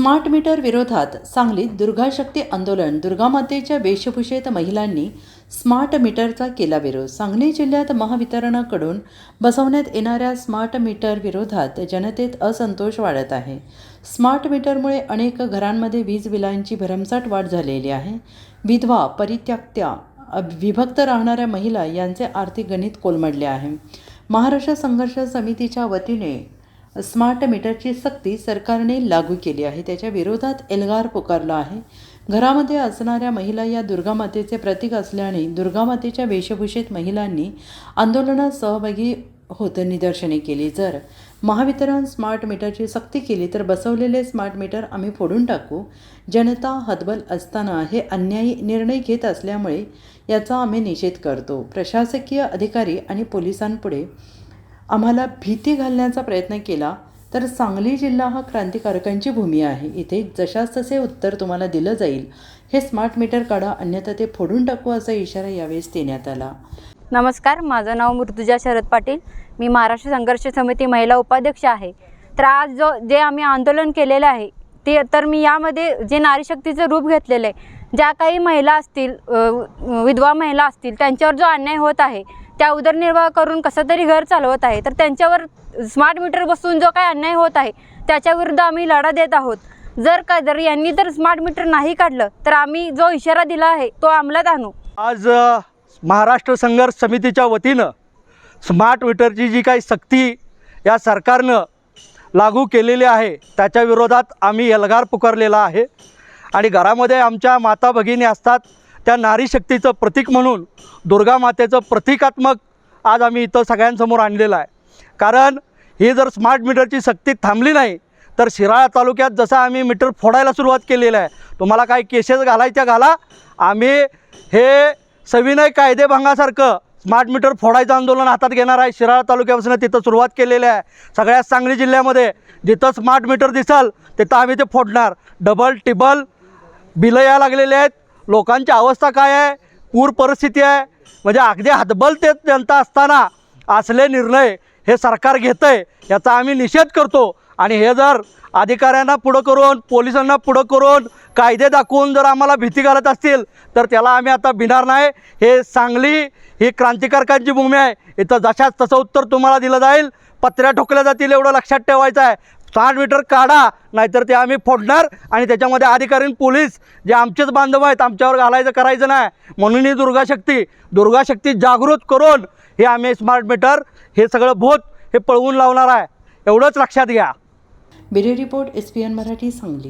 Smart meter विरोधात सांगलीत दुर्गाशक्ती आंदोलन. दुर्गामातेच्या वेशभूषेत महिलांनी स्मार्ट मीटरचा केला विरोध. सांगली जिल्ह्यात महावितरणकडून बसवण्यात येणाऱ्या स्मार्ट मीटर विरोधात जनतेत असंतोष वाढत आहे. स्मार्ट मीटरमुळे अनेक घरांमध्ये वीज बिलांची भरमसाठ वाढ झालेली आहे. विधवा, परित्यक्त्या, विभक्त राहणाऱ्या महिला यांचे आर्थिक गणित कोलमडले आहे. महाराष्ट्र संघर्ष समितीच्या वतीने स्मार्ट मीटरची सक्ती सरकारने लागू केली आहे. त्याच्या विरोधात एल्गार पुकारला आहे. घरामध्ये असणाऱ्या महिला या दुर्गामातेचे प्रतीक असल्याने दुर्गामातेच्या वेशभूषेत महिलांनी आंदोलनात सहभागी होत निदर्शने केली. जर महावितरण स्मार्ट मीटरची सक्ती केली तर बसवलेले स्मार्ट मीटर आम्ही फोडून टाकू. जनता हतबल असताना हे अन्यायी निर्णय घेत असल्यामुळे याचा आम्ही निषेध करतो. प्रशासकीय अधिकारी आणि पोलिसांपुढे आम्हाला भीती घालण्याचा प्रयत्न केला तर सांगली जिल्हा हा क्रांतिकारकांची भूमी आहे. इथे जशास तसे उत्तर तुम्हाला दिलं जाईल. हे स्मार्ट मीटर काढा, अन्यथा ते फोडून टाकू असा इशारा यावेळेस देण्यात आला. नमस्कार, माझं नाव मृत्युजा शरद पाटील. मी महाराष्ट्र संघर्ष समिती महिला उपाध्यक्ष आहे. तर आज जे आम्ही आंदोलन केलेलं आहे ते तर मी यामध्ये जे नारी शक्तीचं रूप घेतलेलं आहे, ज्या काही महिला असतील, विधवा महिला असतील, त्यांच्यावर जो अन्याय होत आहे, त्या उदरनिर्वाह करून कसं तरी घर चालवत आहे, तर त्यांच्यावर स्मार्ट मीटर बसवून जो काही अन्याय होत आहे त्याच्याविरुद्ध आम्ही लढा देत आहोत. जर यांनी तर स्मार्ट मीटर नाही काढलं तर आम्ही जो इशारा दिला आहे तो अंमलात आणू. आज महाराष्ट्र संघर्ष समितीच्या वतीनं स्मार्ट मीटरची जी काही सक्ती या सरकारनं लागू केलेली आहे त्याच्या विरोधात आम्ही एल्गार पुकारलेला आहे. आणि घरामध्ये आमच्या माता भगिनी असतात, त्या नारी शक्तीचं प्रतीक म्हणून दुर्गा मातेचं प्रतिकात्मक आज आम्ही इथं सगळ्यांसमोर आणलेलं आहे. कारण ही जर स्मार्ट मीटरची सक्ती थांबली नाही तर शिराळा तालुक्यात जसं आम्ही मीटर फोडायला सुरुवात केलेलं आहे, तुम्हाला काही केसेस घालायच्या घाला, आम्ही हे सविनय कायदेभंगासारखं स्मार्ट मीटर फोडायचं आंदोलन हातात घेणार आहे. शिराळा तालुक्यापासून तिथं सुरुवात केलेली आहे. सगळ्या सांगली जिल्ह्यामध्ये जिथं स्मार्ट मीटर दिसाल तिथं आम्ही ते फोडणार. डबल टिबल बिलं यायला लागलेले आहेत. लोकांची अवस्था काय आहे, पूर परिस्थिती आहे, म्हणजे अगदी हतबल ते जनता असताना असले निर्णय हे सरकार घेतं आहे, याचा आम्ही निषेध करतो. आणि हे जर अधिकाऱ्यांना पुढं करून, पोलिसांना पुढं करून, कायदे दाखवून जर आम्हाला भीती घालत असतील तर त्याला आम्ही आता भिणार नाही. हे सांगली ही क्रांतिकारकांची भूमी आहे. इथं जशाच तसं उत्तर तुम्हाला दिलं जाईल, पत्र्या ठोकल्या जातील एवढं लक्षात ठेवायचं आहे. स्मार्ट मीटर काढा, नाहीतर ते आम्ही फोडणार. आणि त्याच्यामध्ये अधिकारी पोलीस जे आमचेच बांधव आहेत, आमच्यावर घालायचं करायचं नाही. म्हणून ही दुर्गाशक्ती जागृत करून हे आम्ही स्मार्ट मीटर हे सगळं भूत हे पळवून लावणार आहे, एवढंच लक्षात घ्या. Bureau report SPN Marathi, Sangli.